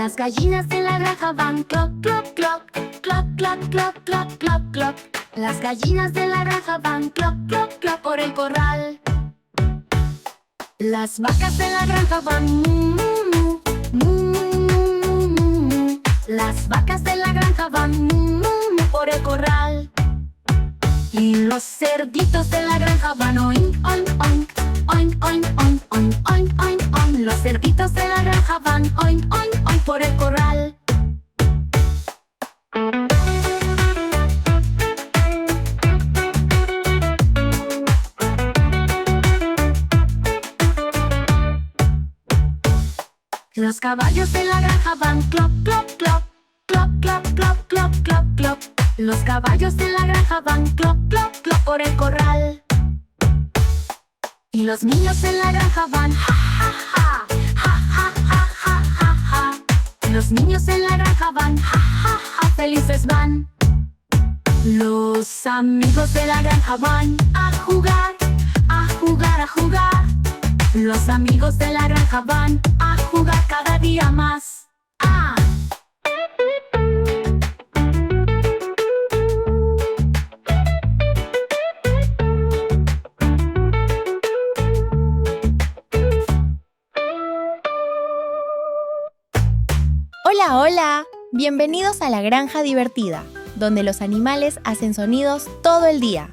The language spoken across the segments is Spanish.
Las gallinas de la granja van cloc, cloc, cloc, cloc, cloc, cloc, cloc, cloc, cloc. Las gallinas de la granja van cloc, cloc, cloc por el corral. Las vacas de la granja van mu, mu, mu, mu, mu, mu. Las vacas de la granja van mu, mu, mu por el corral. Y los cerditos de la granja van oink, oink, oink, oink, oink, oink, oink, oink, oink, oink. Los cerditos de la granja van oink, oink, oink por el corral. Los caballos de la granja van cloc, cloc, cloc, cloc, cloc, cloc, cloc, cloc, cloc. Los caballos de la granja van cloc, cloc, cloc por el corral. Y los niños en la granja van ja, ja, ja, ja, ja, ja, ja, ja, ja. Los niños en la granja van ja, ja, ja, felices van. Los amigos de la granja van a jugar, a jugar, a jugar. Los amigos de la granja van a jugar cada día más. ¡Ah! Hola, hola. Bienvenidos a la granja divertida, donde los animales hacen sonidos todo el día.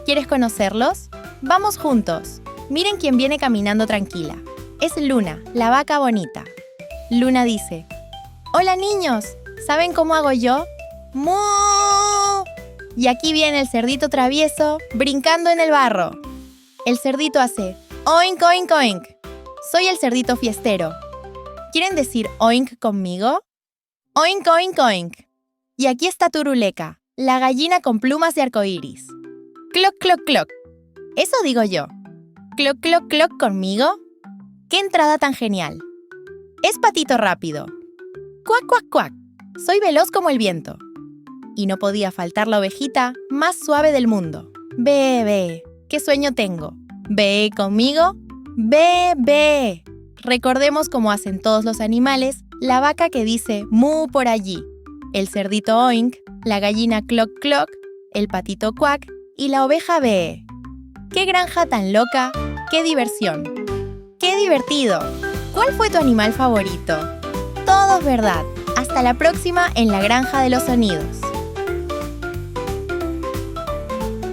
¿Quieres conocerlos? ¡Vamos juntos! Miren quién viene caminando tranquila. Es Luna, la vaca bonita. Luna dice: «Hola niños, ¿saben cómo hago yo? ¡Mu!». Y aquí viene el cerdito travieso, brincando en el barro. El cerdito hace oink, oink, oink. Soy el cerdito fiestero. ¿Quieren decir oink conmigo? Oink, oink, oink. Y aquí está Turuleca, la gallina con plumas de arcoíris. Cloc, cloc, cloc. Eso digo yo. Cloc, cloc, cloc conmigo. ¡Qué entrada tan genial! Es Patito Rápido. Cuac, cuac, cuac. Soy veloz como el viento. Y no podía faltar la ovejita más suave del mundo. Ve, ve. ¿Qué sueño tengo? Ve conmigo. Ve, ve. Recordemos cómo hacen todos los animales, la vaca que dice mu por allí, el cerdito oink, la gallina cloc cloc, el patito cuac y la oveja bee. ¡Qué granja tan loca! ¡Qué diversión! ¡Qué divertido! ¿Cuál fue tu animal favorito? Todo es verdad. Hasta la próxima en la Granja de los Sonidos.